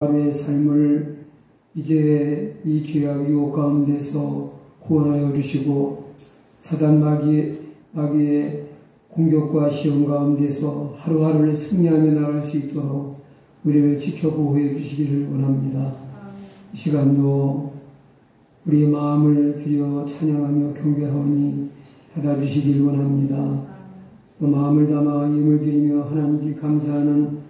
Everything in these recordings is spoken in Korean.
하루의 삶을 이제 이 죄악 유혹 가운데서 구원하여 주시고 사단 마귀의 공격과 시험 가운데서 하루하루를 승리하며 나갈 수 있도록 우리를 지켜 보호해 주시기를 원합니다. 이 시간도 우리의 마음을 들여 찬양하며 경배하오니 받아주시기를 원합니다. 또 마음을 담아 예물 드리며 하나님께 감사하는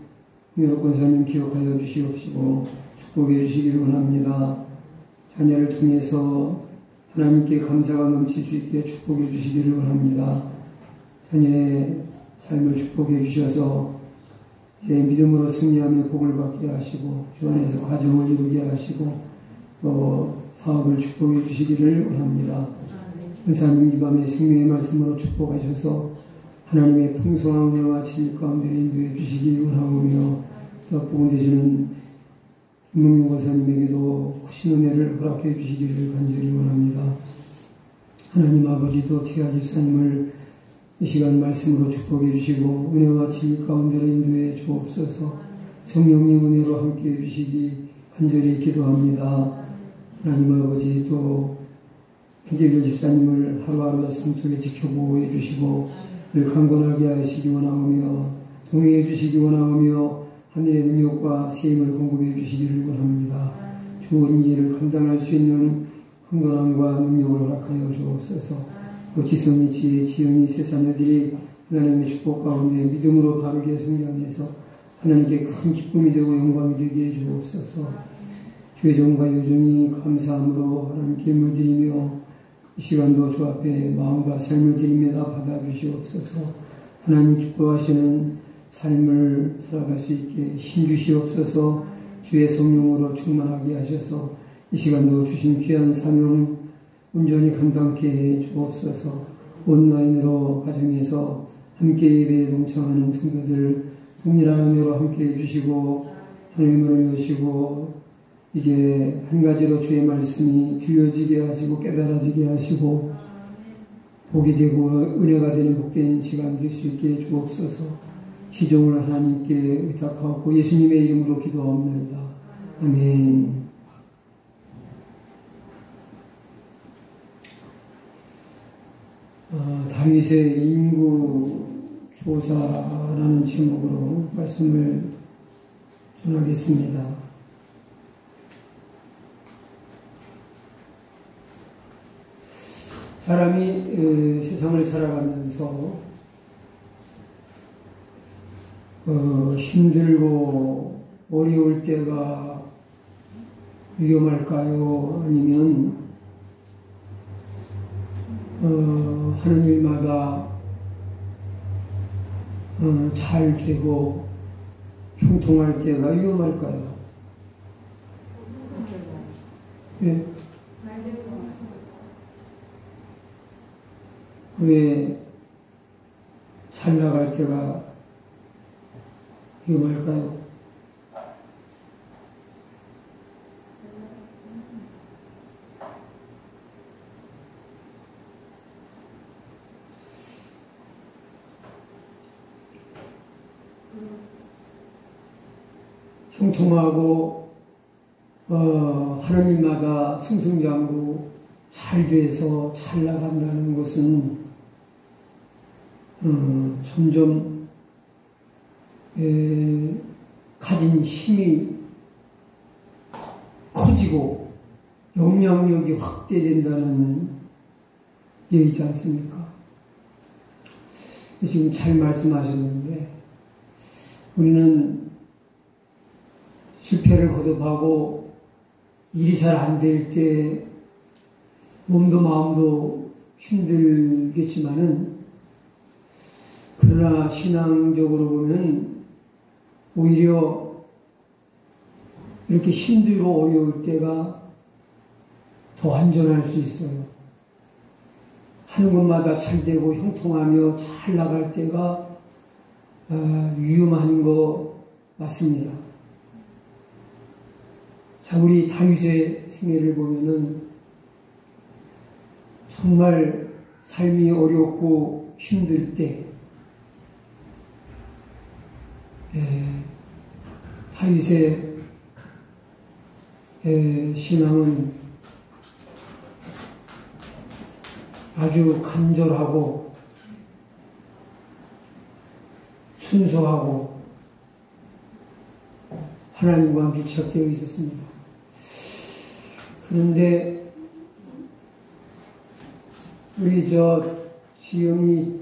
여러 권사님 기억하여 주시옵시고 축복해 주시기를 원합니다. 자녀를 통해서 하나님께 감사가 넘칠 수 있게 축복해 주시기를 원합니다. 자녀의 삶을 축복해 주셔서 이제 믿음으로 승리하며 복을 받게 하시고 주 안에서 가정을 이루게 하시고 또 사업을 축복해 주시기를 원합니다. 권사님 이 밤에 생명의 말씀으로 축복하셔서 하나님의 풍성한 은혜와 진리 가운데 인도해 주시기 원하오며 또 복음 되시는 김문경 권사님에게도 크신 은혜를 허락해 주시기를 간절히 원합니다. 하나님 아버지도 최하 집사님을 이 시간 말씀으로 축복해 주시고 은혜와 진리 가운데로 인도해 주옵소서. 성령님 은혜로 함께 해 주시기 간절히 기도합니다. 하나님 아버지 또 김재길 집사님을 하루하루 삶 속에 지켜보호해 주시고 늘 강건하게 하시기 원하오며 동행해 주시기 원하오며 하늘의 능력과 세임을 공급해 주시기를 원합니다. 주은 일을 감당할 수 있는 강건함과 능력을 허락하여 주옵소서. 지성이 지혜 지영이 세상애들이 하나님의 축복 가운데 믿음으로 바르게 성장해서 하나님께 큰 기쁨이 되고 영광이 되게 해 주옵소서. 주의 종과 요정이 감사함으로 하나님께 물드리며 이 시간도 주 앞에 마음과 삶을 드리며 다 받아주시옵소서. 하나님 기뻐하시는 삶을 살아갈 수 있게 힘주시옵소서. 주의 성령으로 충만하게 하셔서 이 시간도 주신 귀한 사명 온전히 감당케 해 주옵소서. 온라인으로 가정에서 함께 예배에 동참하는 성도들 동일한 은혜로 함께 해주시고 하나님을 여시고 이제 한 가지로 주의 말씀이 들려지게 하시고 깨달아지게 하시고 복이 되고 은혜가 되는 복된 시간 될 수 있게 주옵소서. 시종을 하나님께 의탁하고 예수님의 이름으로 기도합니다. 아멘. 다윗의 인구 조사라는 제목으로 말씀을 전하겠습니다. 사람이 세상을 살아가면서 힘들고 어려울 때가 위험할까요? 아니면 하는 일마다 잘 되고 형통할 때가 위험할까요? 네. 왜 잘 나갈 때가 위험할까요? 형통하고 하는 일마다 승승장구 잘 돼서 잘 나간다는 것은 점점 가진 힘이 커지고 영향력이 확대된다는 얘기지 않습니까? 지금 잘 말씀하셨는데 우리는 실패를 거듭하고 일이 잘 안 될 때 몸도 마음도 힘들겠지만은 그러나 신앙적으로 보면 오히려 이렇게 힘들고 어려울 때가 더 안전할 수 있어요. 하는 것마다 잘 되고 형통하며 잘 나갈 때가 위험한 거 맞습니다. 자, 우리 다윗의 생애를 보면은 정말 삶이 어렵고 힘들 때 다윗의 신앙은 아주 간절하고 순수하고 하나님과 밀착되어 있었습니다. 그런데 우리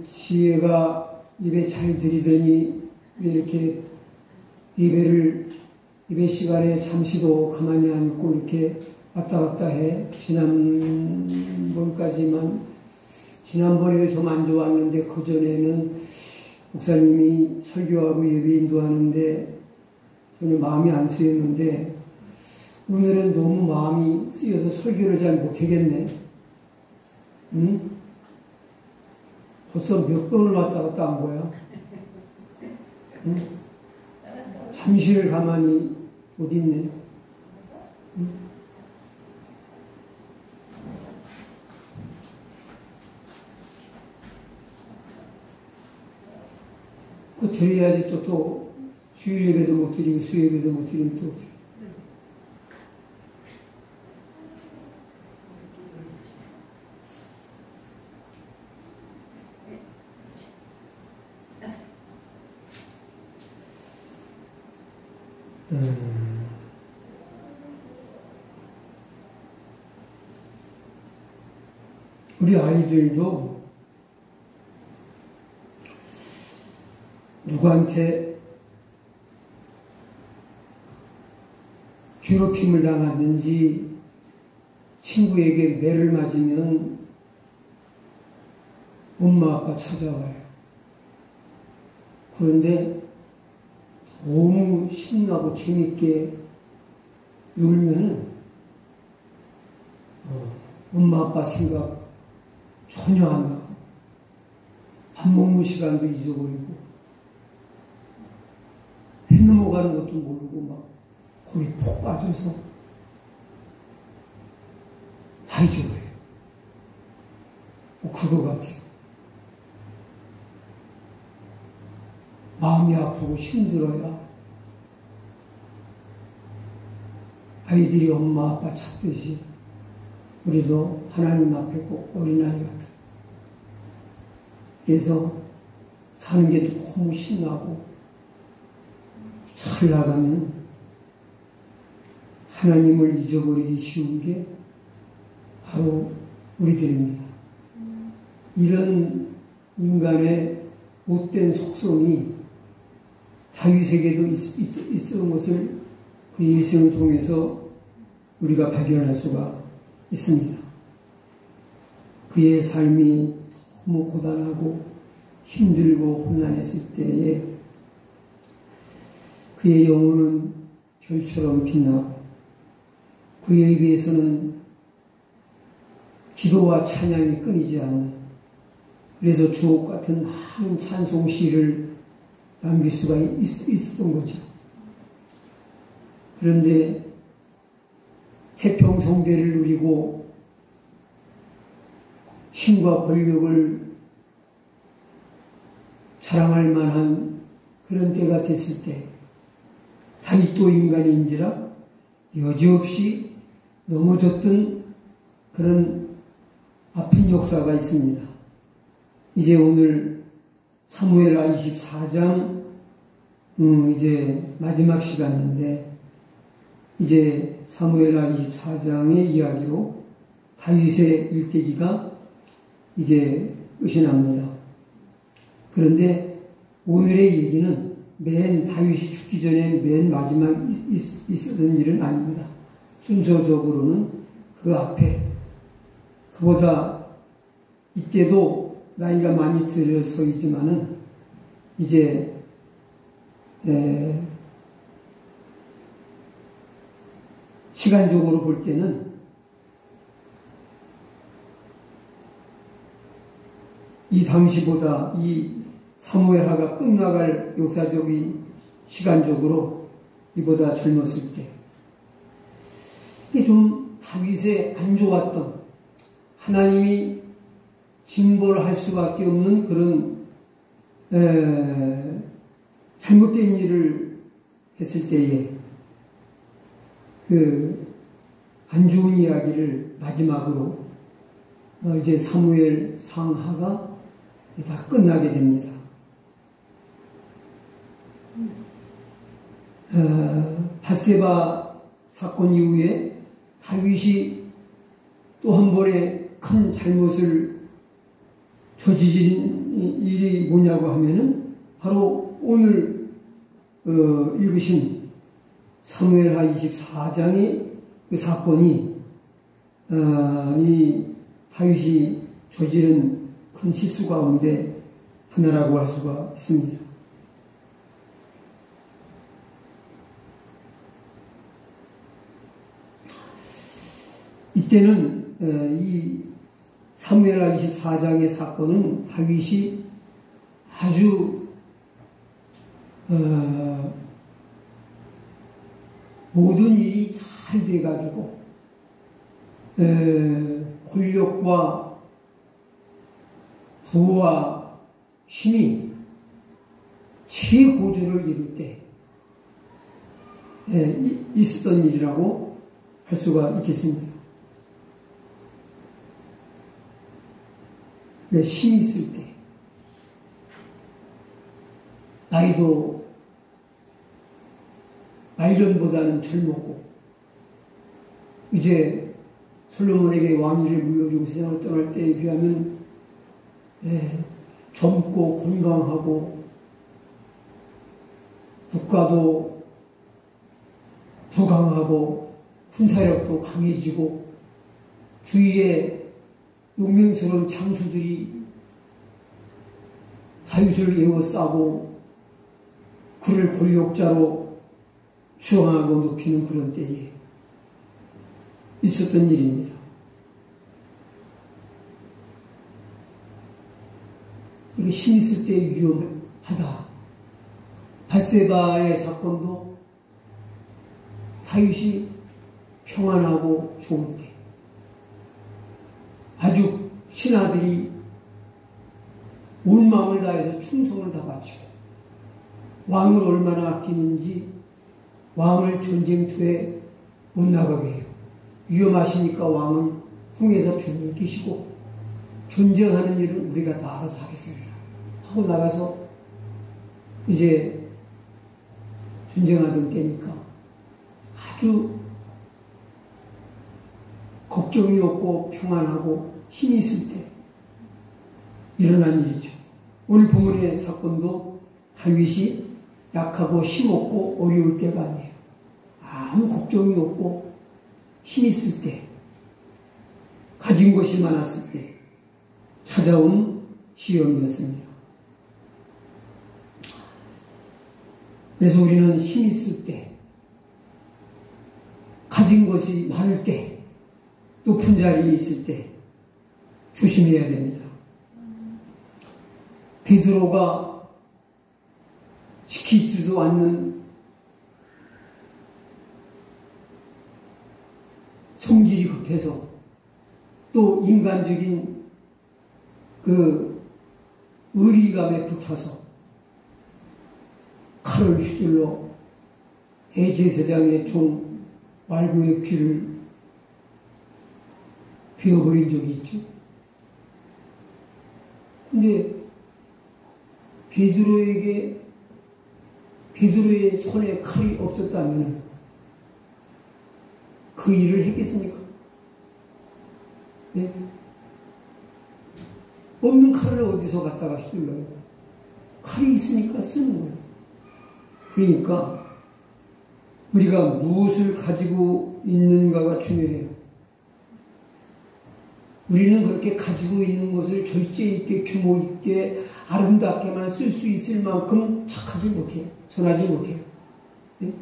지혜가 입에 잘 들이더니 왜 이렇게 예배 시간에 잠시도 가만히 안 있고 이렇게 왔다 갔다 해. 지난번에도 좀 안 좋았는데 그전에는 목사님이 설교하고 예배 인도하는데 전혀 마음이 안 쓰였는데 오늘은 너무 마음이 쓰여서 설교를 잘 못하겠네. 응? 벌써 몇 번을 왔다 갔다 한 거야. 응? 잠시를 가만히 못 있네. 응? 그 드려야지 또 주일 예배도 못 드리고 수 예배도 못 드리면 또 어떻게. 우리 아이들도 누구한테 괴롭힘을 당하든지 친구에게 매를 맞으면 엄마 아빠 찾아와요. 그런데 너무 신나고 재밌게 놀면은 엄마 아빠 생각 전혀 안 나고 밥 먹는 시간도 잊어버리고 해 넘어가는 것도 모르고 막 거기 폭 빠져서 다 잊어버려요. 그거 같아요. 마음이 아프고 힘들어야 아이들이 엄마 아빠 찾듯이 우리도 하나님 앞에 꼭 어린아이 같아. 그래서 사는 게 너무 신나고 잘 나가면 하나님을 잊어버리기 쉬운 게 바로 우리들입니다. 이런 인간의 못된 속성이 다윗에게도 있었던 것을 그 일생을 통해서 우리가 발견할 수가 있습니다. 그의 삶이 너무 고단하고 힘들고 혼란했을 때에 그의 영혼은 별처럼 빛나고 그의 입에서는 기도와 찬양이 끊이지 않는, 그래서 주옥 같은 많은 찬송 시를 남길 수가 있었던 거죠. 그런데 태평성대를 누리고 힘과 권력을 자랑할 만한 그런 때가 됐을 때 다윗도 인간인지라 여지없이 넘어졌던 그런 아픈 역사가 있습니다. 이제 오늘 사무엘하 24장 이제 마지막 시간인데 이제 사무엘하 24장의 이야기로 다윗의 일대기가 이제 끝이 납니다. 그런데 오늘의 얘기는 맨 다윗이 죽기 전에 맨 마지막 있었던 일은 아닙니다. 순서적으로는 그 앞에 그보다 이때도 나이가 많이 들어서이지만은 이제 시간적으로 볼 때는 이 당시보다 이 사무엘하가 끝나갈 역사적인 시간적으로 이보다 젊었을 때 이게 좀 다윗의 안 좋았던, 하나님이 징벌을 할 수밖에 없는 그런 잘못된 일을 했을 때에 그 안 좋은 이야기를 마지막으로 이제 사무엘 상하가 다 끝나게 됩니다. 밧세바 사건 이후에 다윗이 또 한 번의 큰 잘못을 저지른 일이 뭐냐고 하면은 바로 오늘 읽으신 사무엘하 24장의 그 사건이 이 다윗이 저지른 큰 실수 가운데 하나라고 할 수가 있습니다. 이때는 이 사무엘하 24장의 사건은 다윗이 아주 모든 일이 잘 돼가지고 권력과 부와 힘이 최고조를 이룰 때 있었던 일이라고 할 수가 있겠습니다. 힘이 있을 때 나이도 말년보다는 젊었고 이제 솔로몬에게 왕위를 물려주고 세상을 떠날 때에 비하면 젊고 건강하고 국가도 부강하고 군사력도 강해지고 주위에 용맹스러운 장수들이 다윗을 에워싸고 그를 권력자로 추앙하고 높이는 그런 때에 있었던 일입니다. 이게 힘 있을 때 위험하다. 밧세바의 사건도 다윗이 평안하고 좋을 때 아주 신하들이 온 마음을 다해서 충성을 다 바치고 왕을 얼마나 아끼는지 왕을 전쟁터에 못 나가게 해요. 위험하시니까 왕은 궁에서 편히 계시고 전쟁하는 일은 우리가 다 알아서 하겠습니다 하고 나가서 이제 전쟁하던 때니까 아주 걱정이 없고 평안하고 힘이 있을 때 일어난 일이죠. 오늘 본문의 사건도 다윗이 약하고 힘없고 어려울 때가 아니에요. 아무 걱정이 없고 힘이 있을 때, 가진 것이 많았을 때 찾아온 시험이었습니다. 그래서 우리는 힘이 있을 때, 가진 것이 많을 때, 높은 자리에 있을 때 조심해야 됩니다. 베드로가 지키지도 않는 성질이 급해서 또 인간적인 그 의리감에 붙어서 칼을 휘둘러 대제사장의 종 말고의 귀를 베어버린 적이 있죠. 근데 베드로의 손에 칼이 없었다면 그 일을 했겠습니까? 네? 없는 칼을 어디서 갖다가 휘둘러요? 칼이 있으니까 쓰는 거예요. 그러니까 우리가 무엇을 가지고 있는가가 중요해요. 우리는 그렇게 가지고 있는 것을 절제 있게, 규모 있게, 아름답게만 쓸 수 있을 만큼 착하지 못해요. 선하지 못해요. 네?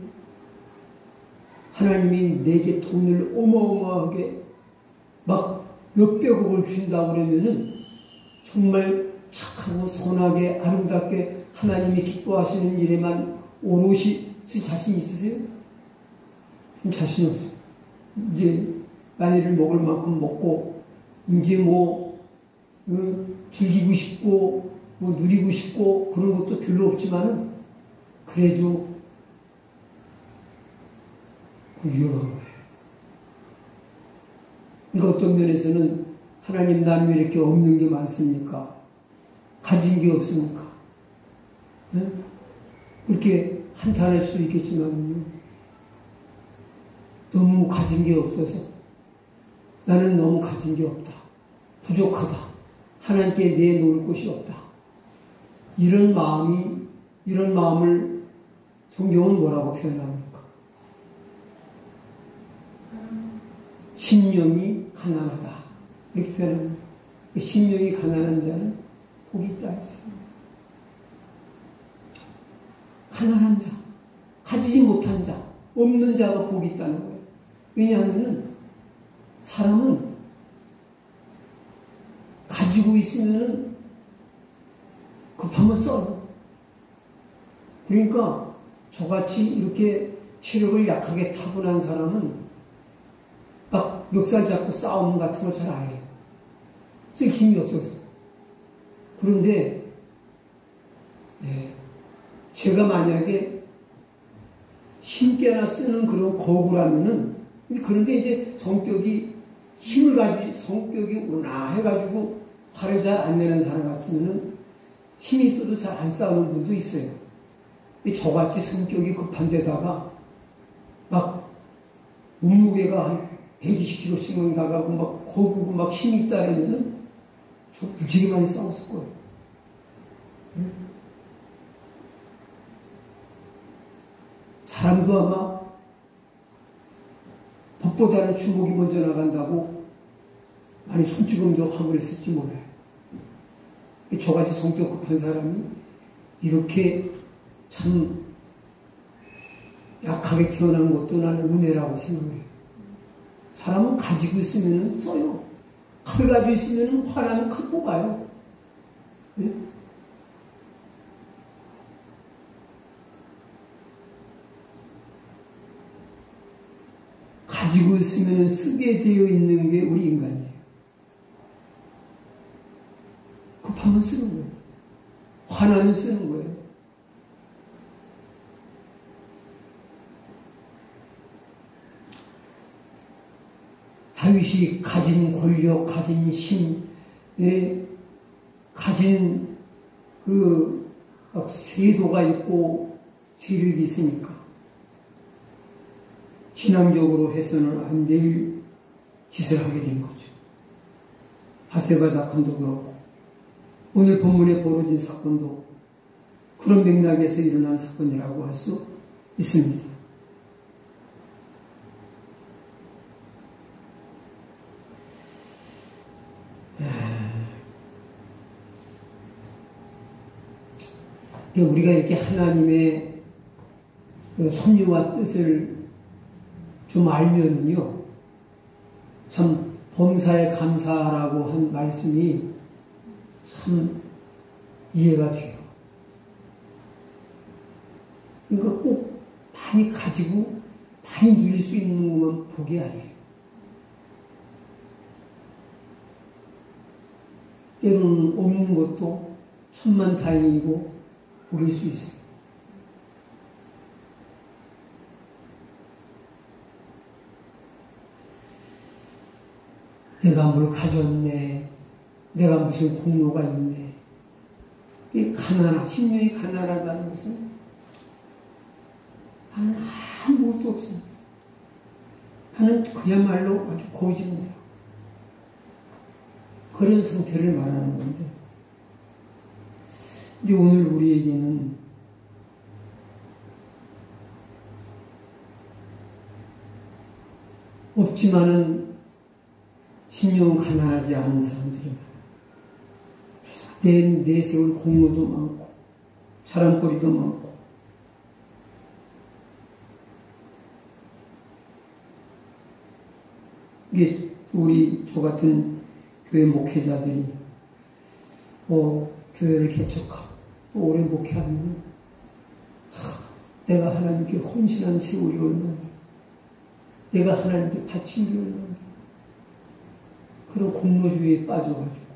하나님이 내게 돈을 어마어마하게 막 몇백억을 준다고 그러면은 정말 착하고 선하게 아름답게 하나님이 기뻐하시는 일에만 오롯이 쓸 자신 있으세요? 좀 자신 없어요. 이제 나이를 먹을 만큼 먹고 이제 즐기고 싶고 누리고 싶고 그런 것도 별로 없지만은 그래도 위험한 거예요. 그러니까 어떤 면에서는 하나님 나는 왜 이렇게 없는 게 많습니까? 가진 게 없습니까? 네? 그렇게 한탄할 수도 있겠지만 너무 가진 게 없어서 나는 너무 가진 게 없다. 부족하다. 하나님께 내놓을 곳이 없다. 이런 마음을 성경은 뭐라고 표현합니까? 심령이 가난하다. 이렇게 표현합니다. 심령이 가난한 자는 복이 있다 했습니다. 가난한 자, 가지지 못한 자, 없는 자가 복이 있다는 거예요. 왜냐하면 사람은 가지고 있으면 급하면 써요. 그러니까 저같이 이렇게 체력을 약하게 타고난 사람은 막 멱살 잡고 싸움 같은 걸 잘 안 해요. 쓸 힘이 없어서. 그런데 제가 만약에 힘께나 쓰는 그런 거구라면은, 그런데 이제 성격이 힘을 가지고 성격이 온화해가지고 화를 잘 안 내는 사람 같으면은 힘이 있어도 잘 안 싸우는 분도 있어요. 저같이 성격이 급한 데다가 막 몸무게가 한 120kg씩은 나가고 막 거구고 막 힘이 있다 그러면은 저 무지개 많이 싸웠을 거예요. 사람도 아마 법보다는 주먹이 먼저 나간다고 많이 손찌검도 하고 그랬을지 몰라요. 저같이 성격 급한 사람이 이렇게 참 약하게 태어난 것도 나는 은혜라고 생각해요. 사람은 가지고 있으면 써요. 칼 가지고 있으면 화나면 칼 뽑아요. 네? 가지고 있으면 쓰게 되어 있는 게 우리 인간이에요. 급하면 쓰는 거예요. 화나면 쓰는 거예요. 다윗이 가진 권력, 가진 힘, 가진 세도가 있고 세력이 있으니까 신앙적으로 해서는 안 될 짓을 하게 된 거죠. 바세바 사건도 그렇고 오늘 본문에 벌어진 사건도 그런 맥락에서 일어난 사건이라고 할 수 있습니다. 우리가 이렇게 하나님의 섭리와 뜻을 좀 알면은요, 참 범사에 감사라고 한 말씀이 참 이해가 돼요. 그러니까 꼭 많이 가지고 많이 누릴 수 있는 것만 복이 아니에요. 때로는 없는 것도 천만다행이고 복일 수 있어요. 내가 뭘 가졌네. 내가 무슨 공로가 있네. 이 심령이 가난하다는 것은 나는 아무것도 없습니다. 나는 그야말로 아주 고집입니다. 그런 상태를 말하는 건데, 근데 오늘 우리에게는 없지만은 심령은 가난하지 않은 사람들이 많아요. 내세울 공로도 많고 자랑거리도 많고, 이게 우리 저 같은 교회 목회자들이 교회를 개척하고 또 오래 목회하면 내가 하나님께 헌신한 세월이 얼마나, 내가 하나님께 바친 게 얼마나, 그런 공로주의에 빠져가지고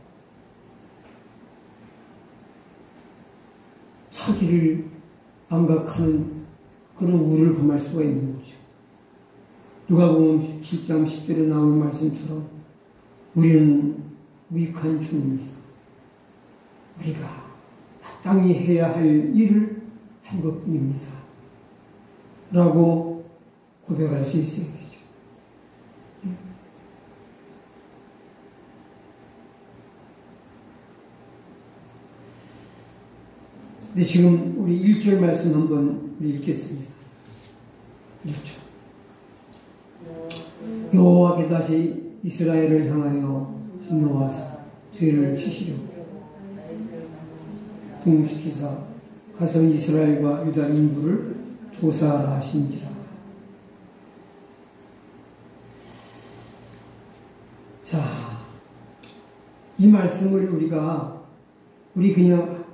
자기를 망각하는 그런 우를 범할 수가 있는 거죠. 누가복음 7장 10절에 나오는 말씀처럼 우리는 무익한 종입니다. 우리가 마땅히 해야 할 일을 한 것뿐입니다. 라고 고백할 수 있어야 되죠. 근데 지금 우리 1절 말씀 한번 읽겠습니다. 1절. 여호와께 다시 이스라엘을 향하여 진노하사 죄를 지시려 동시키사 가서 이스라엘과 유다 인구를 조사하라 하신지라. 자, 이 말씀을 우리 그냥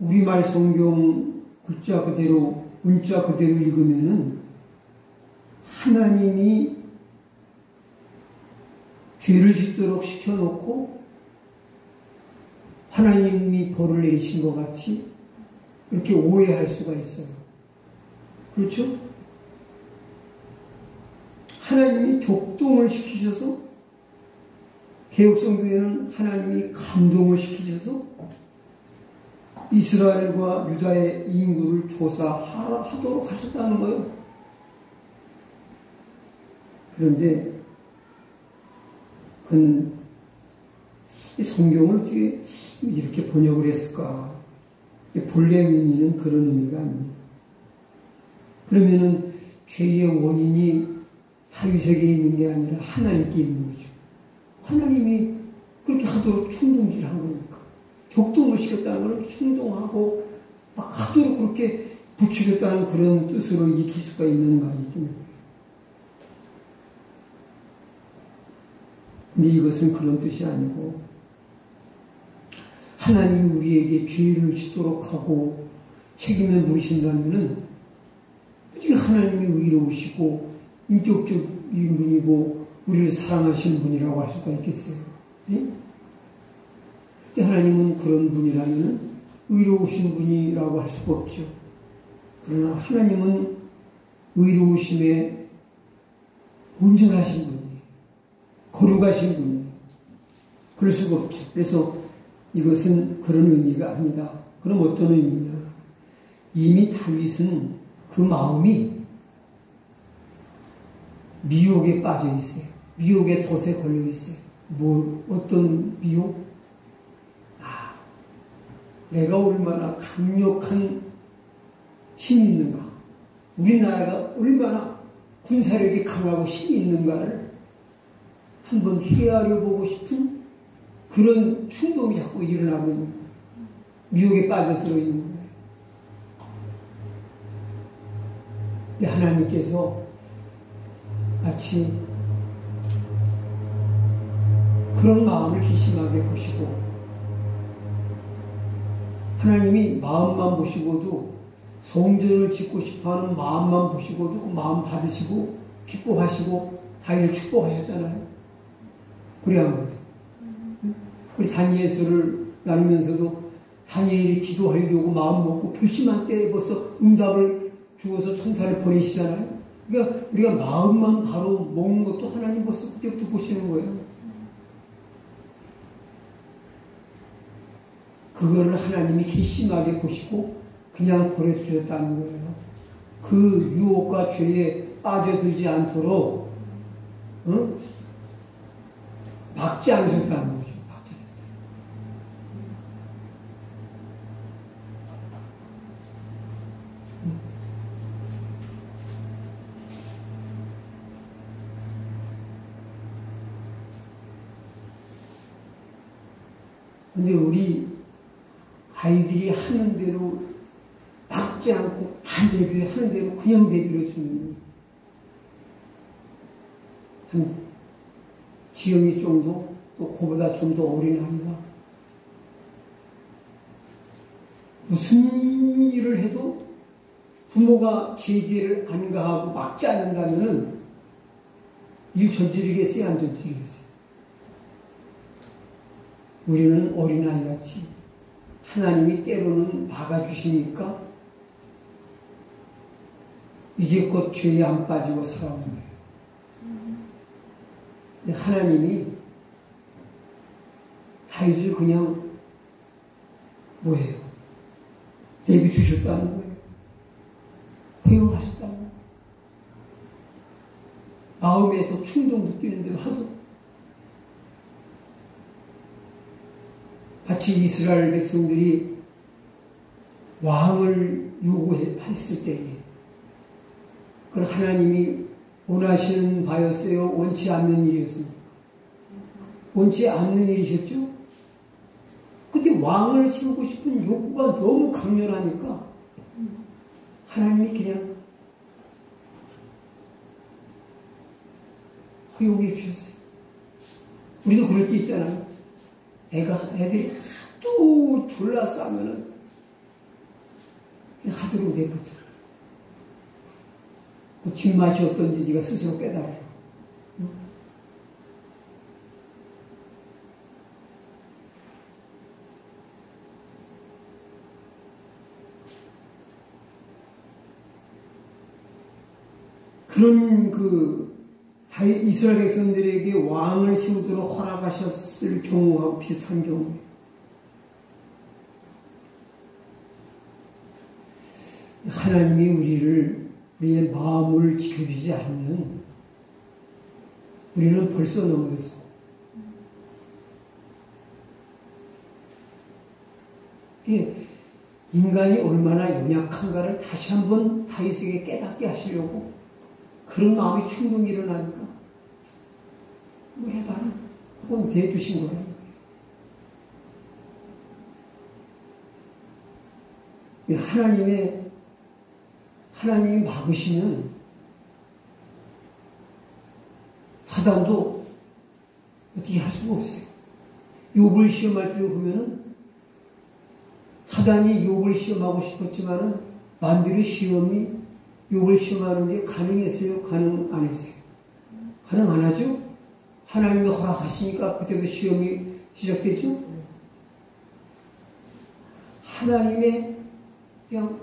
우리말 성경 글자 그대로 문자 그대로 읽으면은 하나님이 죄를 짓도록 시켜놓고 하나님이 벌을 내리신 것 같이 이렇게 오해할 수가 있어요. 그렇죠? 하나님이 격동을 시키셔서 개혁성경에는 하나님이 감동을 시키셔서 이스라엘과 유다의 인구를 조사하도록 하셨다는 거예요. 그런데 그건 성경을 어떻게 이렇게 번역을 했을까? 본래 의미는 그런 의미가 아닙니다. 그러면은 죄의 원인이 다윗에게 있는 게 아니라 하나님께 있는 거죠. 하나님이 그렇게 하도록 충동질을 한 거니까. 격동을 시켰다는 것은 충동하고 막 하도록 그렇게 부추겼다는 그런 뜻으로 익힐 수가 있는 말이죠. 근데 이것은 그런 뜻이 아니고 하나님이 우리에게 죄를 짓도록 하고 책임을 물으신다면은 어떻게 하나님이 의로우시고 인격적인 분이고 우리를 사랑하시는 분이라고 할 수가 있겠어요? 네? 그때 하나님은 그런 분이라면 의로우신 분이라고 할 수가 없죠. 그러나 하나님은 의로우심에 온전하신 분이에요. 거룩하신 분이에요. 그럴 수가 없죠. 그래서 이것은 그런 의미가 아니다. 그럼 어떤 의미냐? 이미 다윗은 그 마음이 미혹에 빠져 있어요. 미혹의 덫에 걸려 있어요. 어떤 미혹? 내가 얼마나 강력한 힘이 있는가? 우리나라가 얼마나 군사력이 강하고 힘이 있는가를 한번 헤아려 보고 싶은 그런 충동이 자꾸 일어나고 있는 거예요. 미혹에 빠져들어 있는 거예요. 근데 하나님께서 마치 그런 마음을 기심하게 보시고 하나님이 마음만 보시고도 성전을 짓고 싶어하는 마음만 보시고도 그 마음 받으시고 기뻐하시고 다윗을 축복하셨잖아요. 그래야 우리 다니엘서를 나누면서도 다니엘이 기도하려고 마음 먹고 결심한 때에 벌써 응답을 주어서 천사를 보내시잖아요. 그러니까 우리가 마음만 바로 먹는 것도 하나님 벌써 그때부터 보시는 거예요. 그거를 하나님이 괘씸하게 보시고 그냥 보내주셨다는 거예요. 그 유혹과 죄에 빠져들지 않도록 막지 않으셨다는 거죠. 근데 우리 아이들이 하는 대로 막지 않고 다 내비를 하는 대로 그냥 내비를 주는 한 지영이 정도 또 그보다 좀 더 어린 아이가 무슨 일을 해도 부모가 제재를 안 가하고 막지 않는다면 일 저지르겠어요? 안 저지르겠어요? 우리는 어린아이같이 하나님이 때로는 막아주시니까 이제껏 죄에 안 빠지고 살아오는 거예요. 하나님이 다윗을 그냥 뭐예요? 내비두셨다는 거예요. 허용하셨다는 거예요. 마음에서 충동 느끼는 대로 하도 마치 이스라엘 백성들이 왕을 요구했을 때에 그걸 하나님이 원하시는 바였어요? 원치 않는 일이었습니까? 원치 않는 일이셨죠? 근데 왕을 세우고 싶은 욕구가 너무 강렬하니까 하나님이 그냥 허용해 주셨어요. 우리도 그럴 때 있잖아요. 애들이 하도 졸라 싸면은 그냥 하도록 내버려둬. 그 뒷맛이 어떤지 네가 스스로 깨달아요. 그런 이스라엘 백성들에게 왕을 세우도록 허락하셨을 경우하고 비슷한 경우예요. 하나님이 우리의 마음을 지켜주지 않으면 우리는 벌써 넘어졌어. 인간이 얼마나 연약한가를 다시 한번 다윗에게 깨닫게 하시려고 그런 마음이 충분히 일어나니까 뭐 해봐라 하고 대두신 거예요. 하나님이 막으시면 사단도 어떻게 할 수가 없어요. 욥을 시험할 때도 보면은 사단이 욥을 시험하고 싶었지만은 반대로 욥을 시험하는 게 가능했어요? 가능 안 했어요? 가능 안 하죠? 하나님이 허락하시니까 그때도 시험이 시작됐죠? 하나님의 그냥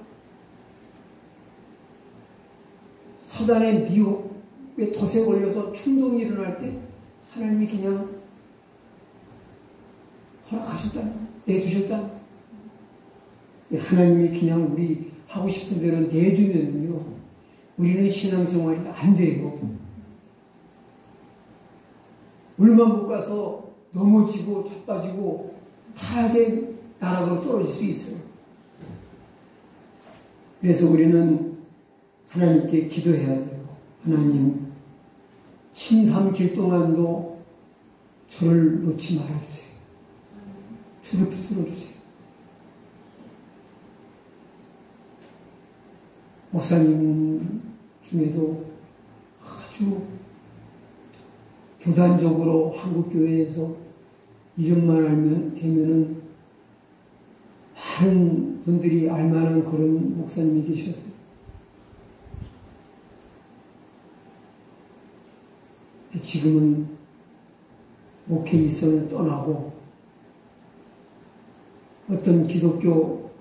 사단의 미혹에 덫에 걸려서 충동이 일어날 때 하나님이 그냥 허락하셨다, 내두셨다. 하나님이 그냥 우리 하고 싶은 대로 내두면요, 우리는 신앙생활이 안 돼요. 물만 못 가서 넘어지고 자빠지고 타락의 나락으로 떨어질 수 있어요. 그래서 우리는 하나님께 기도해야 돼요. 하나님, 침삼킬 동안도 저를 놓지 말아주세요. 저를 붙들어주세요. 목사님 중에도 아주 교단적으로 한국교회에서 이름만 알면 되면은 많은 분들이 알만한 그런 목사님이 계셨어요. 지금은 목회 일선을 떠나고 어떤 기독교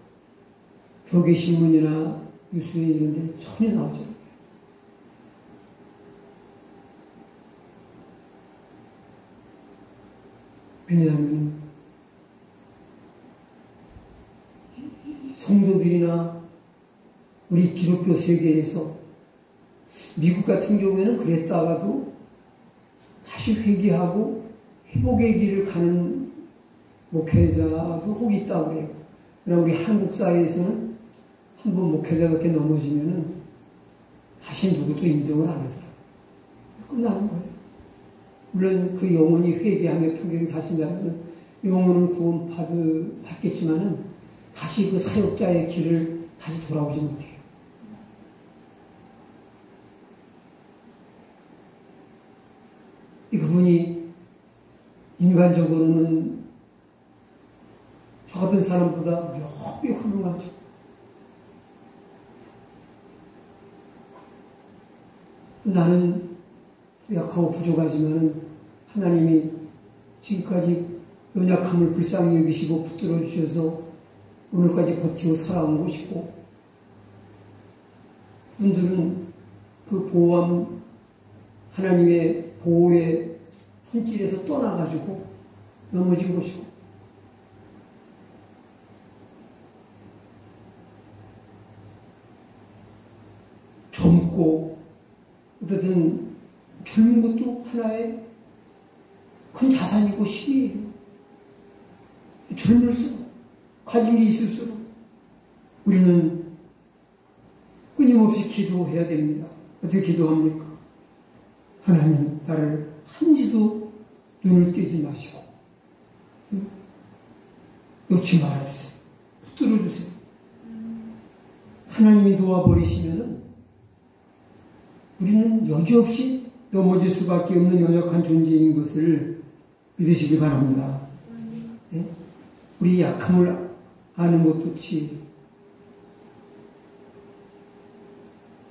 교계신문이나 뉴스에 이런 데 전혀 나오지 않아요. 왜냐하면 성도들이나 우리 기독교 세계에서 미국 같은 경우에는 그랬다가도 다시 회개하고 회복의 길을 가는 목회자도 혹 있다고 해요. 그러나 우리 한국 사회에서는 한번 목회자가 그렇게 넘어지면은 다시 누구도 인정을 안 하더라고요. 끝나는 거예요. 물론 그 영혼이 회개하며 평생 사신다면 영혼은 구원 받겠지만은 다시 그 사역자의 길을 다시 돌아오지 못해요. 그분이 인간적으로는 저 같은 사람보다 몇 배 훌륭하죠. 나는 약하고 부족하지만은 하나님이 지금까지 연약함을 불쌍히 여기시고 붙들어 주셔서 오늘까지 버티고 살아온 것이고, 분들은 그 보호함, 하나님의 보호의 손길에서 떠나가지고 넘어진 것이고, 젊고 어쨌든 젊은 것도 하나의 큰 자산이고 힘이에요. 젊을수록 가진 게 있을수록 우리는 끊임없이 기도해야 됩니다. 어떻게 기도합니까? 하나님 나를 한시도 눈을 떼지 마시고 놓지 말아주세요. 붙들어주세요. 하나님이 도와버리시면은 우리는 여지없이 넘어질 수밖에 없는 연약한 존재인 것을 믿으시기 바랍니다. 네? 우리 약함을 아는 것도치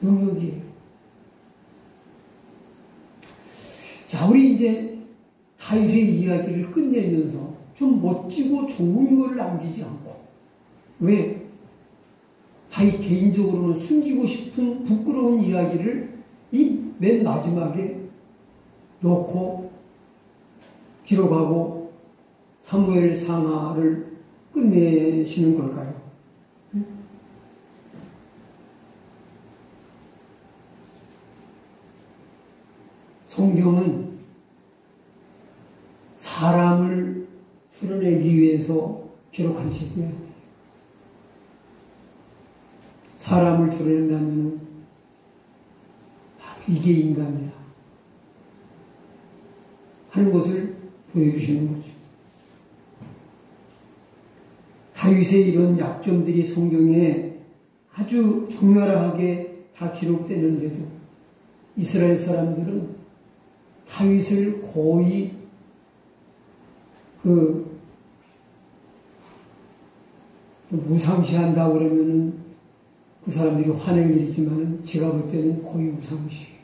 능력이에요. 자, 우리 이제 다윗의 이야기를 끝내면서 좀 멋지고 좋은 걸 남기지 않고, 왜? 다윗 개인적으로는 숨기고 싶은 부끄러운 이야기를 이 맨 마지막에 넣고 기록하고 사무엘 상하를 끝내시는 걸까요? 성경은 사람을 드러내기 위해서 기록한 책이에요. 사람을 드러낸다면 바로 이게 인간이다 하는 것을 보여주시는 거죠. 다윗의 이런 약점들이 성경에 아주 적나라하게 다 기록되는데도 이스라엘 사람들은 다윗을 거의 무상시한다고 그러면은 그 사람들이 화낼 일이지만은 제가 볼 때는 거의 무상시해요.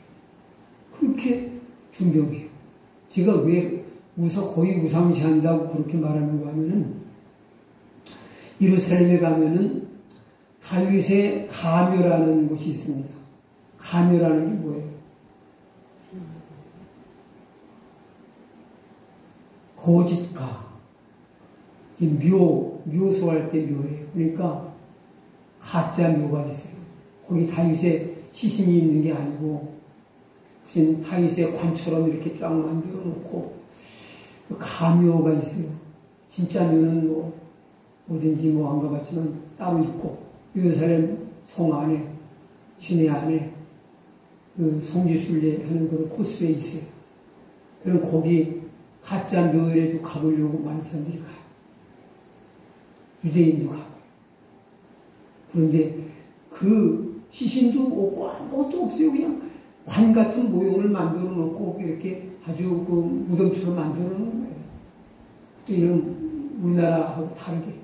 그렇게 존경해요. 제가 왜 거의 무상시한다고 그렇게 말하는가 하면은 예루살렘에 가면은 다윗의 가묘라는 곳이 있습니다. 가묘라는 게 뭐예요? 거짓가. 묘소할 때 묘예요. 그러니까 가짜 묘가 있어요. 거기 다윗의 시신이 있는 게 아니고 무슨 다윗의 관처럼 이렇게 쫙 만들어 놓고 가묘가 있어요. 진짜 묘는 뭐 어딘지 뭐 안 가봤지만 따로 있고 예루살렘 성 안에 시내 안에 그 성지순례 하는 그런 코스에 있어요. 그럼 거기 가짜 묘에도 가보려고 많은 사람들이 가요. 유대인도 가고. 그런데 그 시신도 없고 아무것도 없어요. 그냥 관 같은 모형을 만들어 놓고 이렇게 아주 그 무덤처럼 만들어 놓은 거예요. 또 이런 우리나라하고 다르게.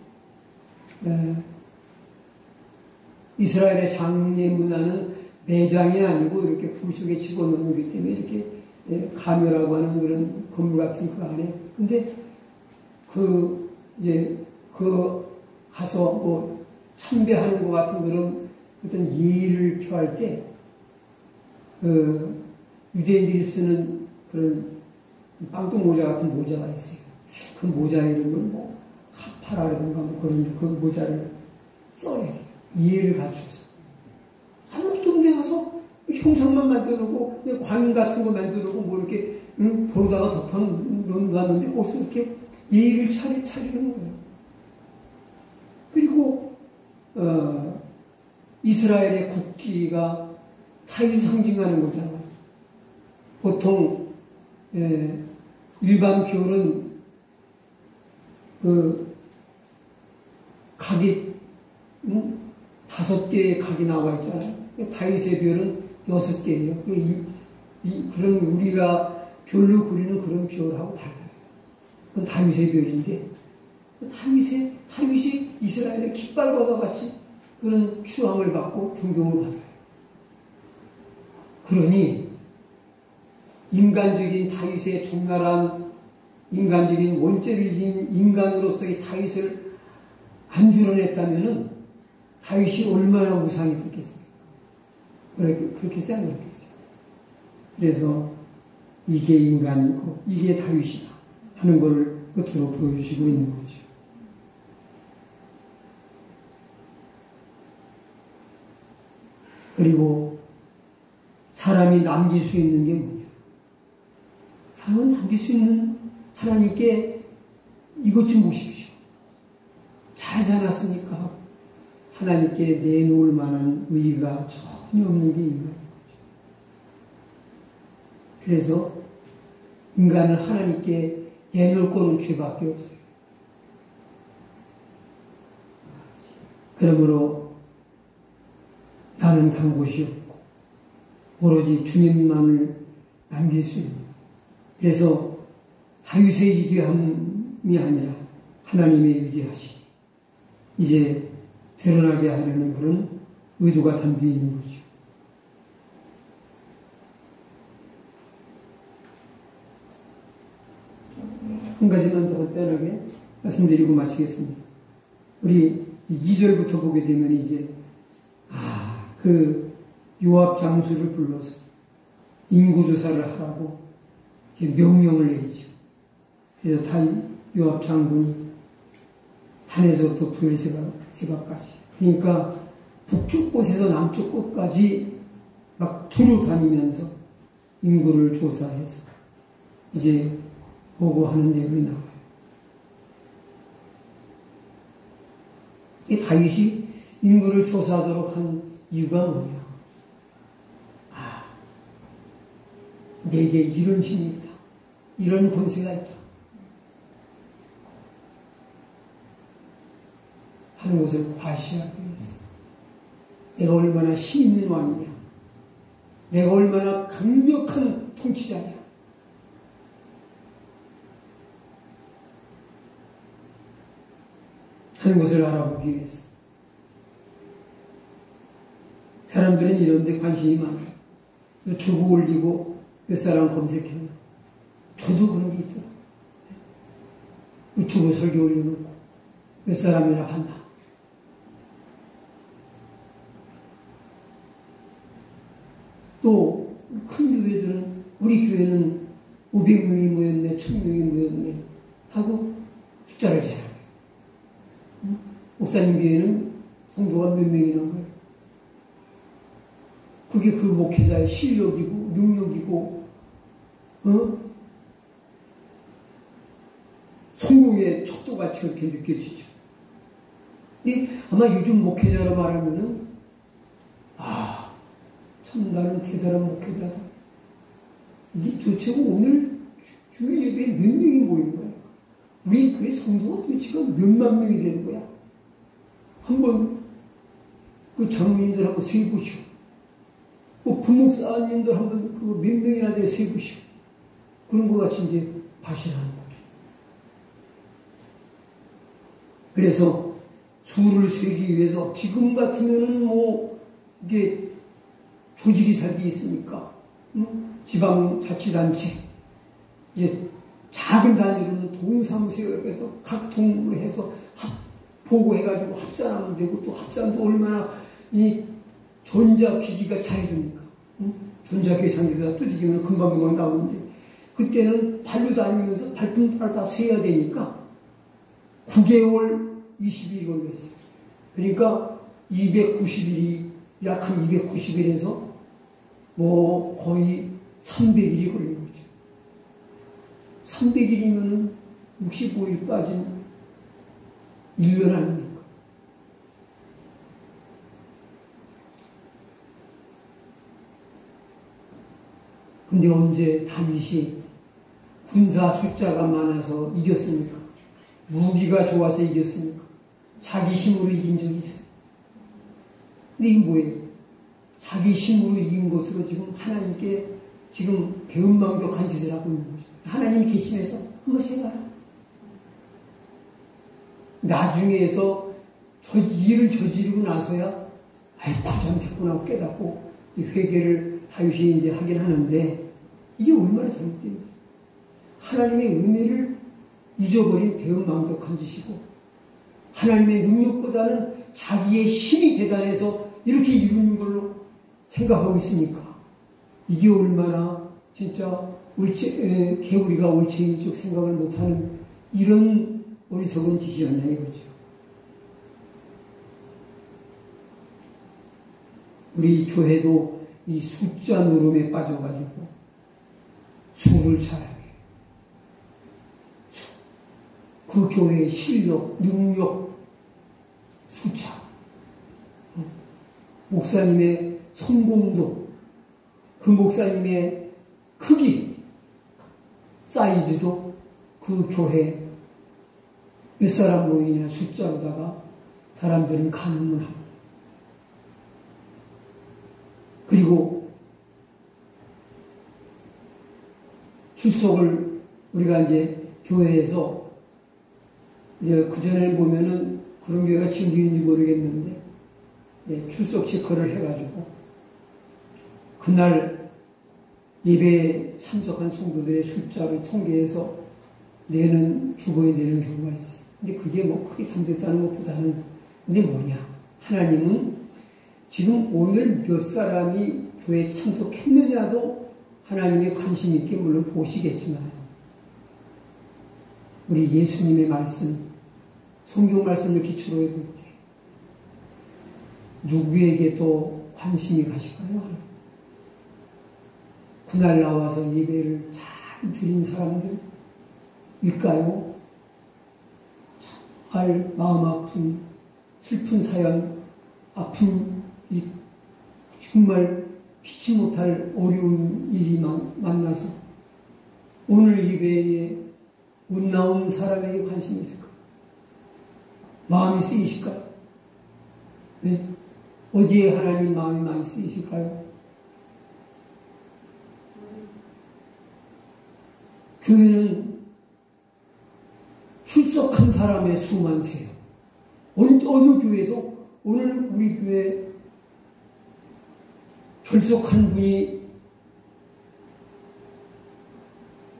이스라엘의 장례 문화는 매장이 아니고 이렇게 굴 속에 집어넣는 거기 때문에 이렇게 가묘라고 하는 그런 건물 같은 그 안에. 근데 가서 뭐 참배하는 것 같은 그런 어떤 예의를 표할 때, 유대인들이 쓰는 그런 빵동 모자 같은 모자가 있어요. 그 모자 이름을 뭐, 카파라든가 뭐 그런 그 모자를 써야 돼요. 예의를 갖춰서. 아무것도 없는데 가서 형상만 만들고, 관 같은 거 만들고, 뭐 이렇게, 보다가 덮어놓았는데, 거기서 이렇게 예의를 차리는 거예요. 그리고, 이스라엘의 국기가 다윗을 상징하는 거잖아요. 보통, 일반 별은 각이, 5개의 각이 나와 있잖아요. 다윗의 별은 6개예요. 그런 우리가 별로 그리는 그런 별하고 달라요. 그건 다윗의 별인데, 다윗이 이스라엘의 깃발과도 같이 그런 추앙을 받고 존경을 받아요. 그러니 인간적인 다윗의 적나라한 인간적인 원죄를 지닌 인간으로서의 다윗을 안 드러냈다면은 다윗이 얼마나 우상이 됐겠어요. 그렇게 생각했어요. 그래서 이게 인간이고 이게 다윗이다 하는 걸 끝으로 보여주시고 있는 거죠. 그리고 사람이 남길 수 있는 게 뭐냐? 하나님은 남길 수 있는 하나님께 이것 좀 보십시오. 잘 자랐으니까 하나님께 내놓을 만한 의의가 전혀 없는 게 인간인 거죠. 그래서 인간을 하나님께 내놓을 거는 죄밖에 없어요. 그러므로 나는 간 곳이 없고 오로지 주님만을 남길 수 있는, 그래서 다윗의 위대함이 아니라 하나님의 위대하시니 이제 드러나게 하려는 그런 의도가 담겨 있는 거죠. 한 가지만 더 간단하게 말씀드리고 마치겠습니다. 우리 2절부터 보게 되면 이제 그 요압 장수를 불러서 인구조사를 하라고 명령을 내리죠. 그래서 요압 장군이 단에서부터 브엘세바까지, 그러니까 북쪽 곳에서 남쪽 곳까지 막 두루 다니면서 인구를 조사해서 이제 보고하는 내용이 나와요. 이 다윗이 인구를 조사하도록 한 이유가 뭐냐? 내게 이런 힘이 있다, 이런 권세가 있다 하는 것을 과시하기 위해서, 내가 얼마나 힘 있는 왕이냐, 내가 얼마나 강력한 통치자냐 하는 것을 알아보기 위해서. 사람들은 이런 데 관심이 많아요. 유튜브 올리고 몇 사람 검색했나. 저도 그런 게 있더라고요. 유튜브 설교 올려놓고 몇 사람이나 봤나. 또 큰 교회들은, 우리 교회는 500명이 모였네, 1000명이 모였네 하고 숫자를 재요. 목사님 교회는 성도가 몇 명이나 거예요. 그게 그 목회자의 실력이고 능력이고 성공의 척도같이 그렇게 느껴지죠. 아마 요즘 목회자로 말하면은 참 나는 대단한 목회자다. 이게 도대체 오늘 주일 예배에 몇 명이 모인 거야? 우리 교회 성도가 도대체 몇만 명이 되는 거야? 한번 그 장로님들 한번 세보시오. 부목사님들 한번 그거 몇 명이나 돼 세보시오. 그런 것 같이 이제 과시하는 거죠. 그래서 수를 세기 위해서 지금 같으면은 이게 조직이 잘 돼 있으니까 지방자치단체 이제 작은 단위로는 동사무소에서 각 동으로 해서 보고해가지고 합산하면 되고, 또 합산도 얼마나 이 전자기기가 잘해줍니까? 전자계산기가 뚜디기면 금방금방 나오는데, 그때는 발로 다니면서 발품발 다 세야 되니까 9개월 20일이 걸렸어요. 그러니까 290일이, 약 한 290일에서 거의 300일이 걸린 거죠. 300일이면은 65일 빠진 1년 아닙니까? 근데 언제 다윗이 군사 숫자가 많아서 이겼습니까? 무기가 좋아서 이겼습니까? 자기 힘으로 이긴 적이 있어요. 근데 이게 뭐예요? 자기 힘으로 이긴 것으로 지금 하나님께 지금 배은망덕한 짓을 하고 있는 거죠. 하나님이 계시면서 한번 생각하라. 나중에서 일을 저지르고 나서야 아이고 잘못했구나 깨닫고 회개를 다윗이 이제 하긴 하는데, 이게 얼마나 잘못된 거예요. 하나님의 은혜를 잊어버린 배은망덕한 짓이고, 하나님의 능력보다는 자기의 힘이 대단해서 이렇게 이루는 걸로 생각하고 있으니까, 이게 얼마나 진짜 개구리가 올챙이적 생각을 못하는 이런 어리석은 짓이었냐 이거죠. 우리 교회도 이 숫자 노름에 빠져가지고 수를 잘하게. 그 교회의 실력, 능력, 숫자, 목사님의 성공도, 그 목사님의 크기, 사이즈도 그 교회 몇 사람 모이냐 숫자로다가 사람들은 가늠을 합니다. 그리고 출석을 우리가 이제 교회에서 이제 그전에 보면은 그런 교회가 지금도 있는지 모르겠는데 출석 체크를 해가지고 그날 예배에 참석한 성도들의 숫자를 통계해서 주거에 내는 경우가 있어요. 근데 그게 뭐 크게 잘못됐다는 것보다는 근데 뭐냐? 하나님은 지금 오늘 몇 사람이 교회에 참석했느냐도 하나님의 관심 있게 물론 보시겠지만 우리 예수님의 말씀, 성경 말씀을 기초로 해볼 때 누구에게 더 관심이 가실까요? 그날 나와서 예배를 잘 드린 사람들일까요? 정말 마음 아픈 슬픈 사연, 아픈 이 정말 피치 못할 어려운 일이 만나서 오늘 예배에 못 나온 사람에게 관심이 있을까? 마음이 쓰이실까요? 네? 어디에 하나님 마음이 많이 쓰이실까요? 교회는 출석한 사람의 수만 세요. 어느 교회도 오늘 우리 교회 출석한 분이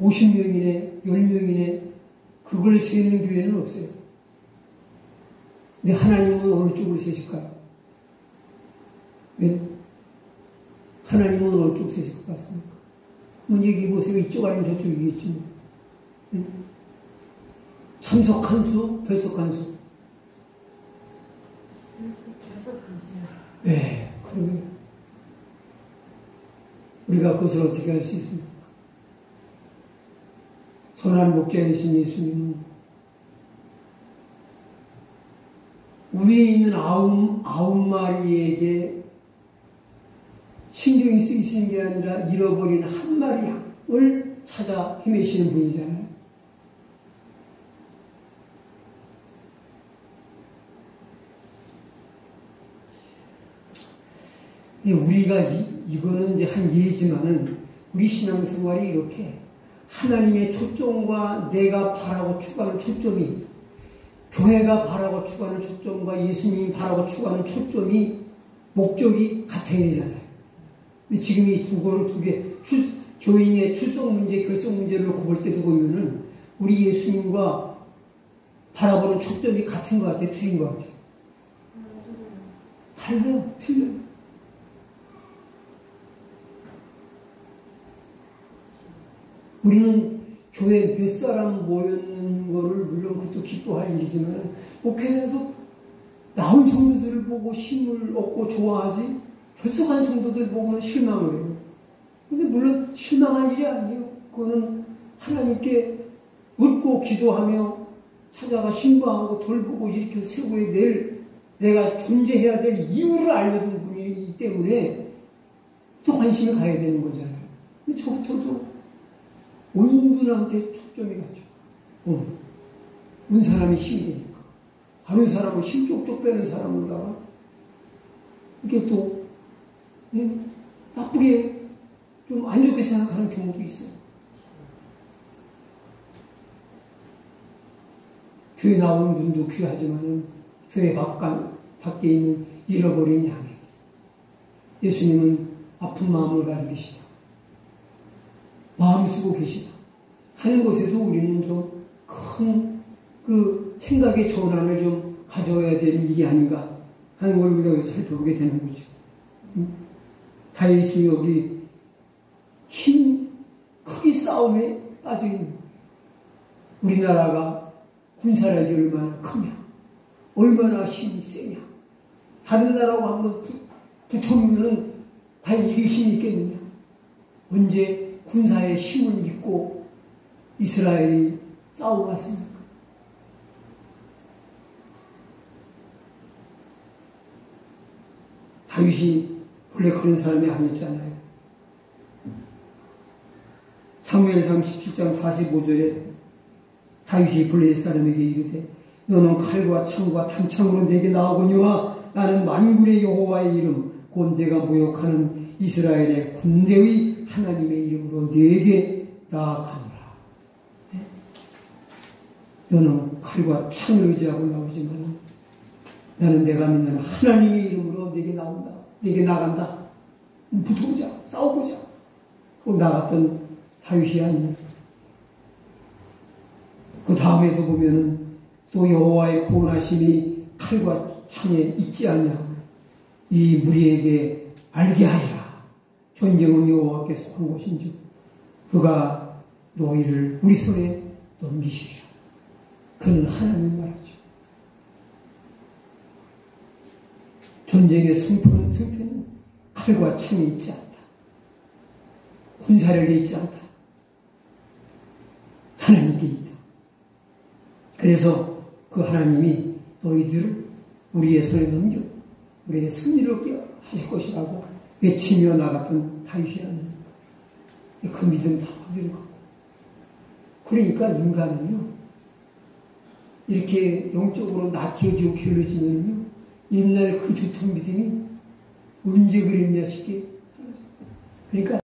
50명이네 10명이네 그걸 세는 교회는 없어요. 근데 하나님은 어느 쪽을 세실까요? 네? 하나님은 어느 쪽 세실 것 같습니까? 한번 얘기해보세요. 이쪽 아니면 저쪽이겠지. 네? 참석한 수, 결석한 수. 결석한 수요. 네, 그러게. 우리가 그것을 어떻게 할 수 있습니까? 선한 목자이신 예수님은 위에 있는 아홉 마리에게 신경이 쓰이시는 게 아니라 잃어버린 한 마리 양을 찾아 헤매시는 분이잖아요. 우리가 이거는 이제 한 예지만은 우리 신앙생활이 이렇게 하나님의 초점과 내가 바라고 추구하는 초점이 교회가 바라고 추구하는 초점과 예수님이 바라고 추구하는 초점이 목적이 같아야 되잖아요. 근데 지금 이 두 개 교인의 출석 문제, 결석 문제를 볼 때도 보면은 우리 예수님과 바라보는 초점이 같은 것 같아요, 틀린 것 같아요. 달라요, 틀려요. 우리는 교회에 몇 사람 모였는 거를 물론 그것도 기뻐할 일이지만 목회자도 나온 성도들을 보고 힘을 얻고 좋아하지 결석한 성도들 보고는 실망을 해요. 근데 물론 실망할 일이 아니에요. 그거는 하나님께 묻고 기도하며 찾아가 신고하고 돌보고 이렇게 세고에 내가 존재해야 될 이유를 알려준 분이기 때문에 또 관심이 가야 되는 거잖아요. 근데 저부터도 온 분한테 초점이 갔죠. 온 사람이 힘이 되니까. 하는 사람은 힘 쪽쪽 빼는 사람으로다가 이게 또 나쁘게 좀 안 좋게 생각하는 경우도 있어요. 교회 나오는 분도 귀하지만 교회 밖에 있는 잃어버린 양에게 예수님은 아픈 마음을 가지고 계시다. 마음 쓰고 계시다 하는 것에도 우리는 좀 큰 그 생각의 전환을 좀 가져야 되는 일이 아닌가 하는 걸 우리가 여기서 살펴보게 되는 거죠. 다윗이 여기 크기 싸움에 빠져있는 우리나라가 군사력이 얼마나 크냐 얼마나 힘이 세냐 다른 나라하고 한번 붙으면은 과연 이게 힘이 있겠느냐? 언제 군사의 힘을 믿고 이스라엘이 싸워왔습니까? 다윗이 본래 그런 사람이 아니었잖아요. 사무엘상 17장 45절에 다윗이 블레셋 사람에게 이르되 너는 칼과 창과 탄창으로 내게 나오거니와 나는 만군의 여호와의 이름 곧 내가 모욕하는 이스라엘의 군대의 하나님의 이름으로 내게 나아가노라. 너는 칼과 창을 의지하고 나오지만 나는 내가 믿는 하나님의 이름으로 내게 나온다. 내게 나간다. 붙어보자. 싸워보자. 그 나갔던 다윗이 아닙니까? 그 다음에도 보면은 또 여호와의 구원하심이 칼과 창에 있지 않냐. 이 무리에게 알게 하리라. 전쟁은 여호와께서 한 것인지 그가 너희를 우리 손에 넘기시리라. 그는 하나님 말하죠. 전쟁의 승패는 칼과 창에 있지 않다. 군사력에 있지 않다. 하나님께 있다. 그래서 그 하나님이 너희들을 우리의 손에 넘겨 우리의 승리를 얻게 하실 것이라고 외치며 나갔던 다윗이 아닙니까? 그 믿음 다 어디로 가고. 그러니까 인간은요, 이렇게 영적으로 나태해지고 게을러지면요, 옛날 그 좋던 믿음이 언제 그랬냐 싶게 사라져요. 그러니까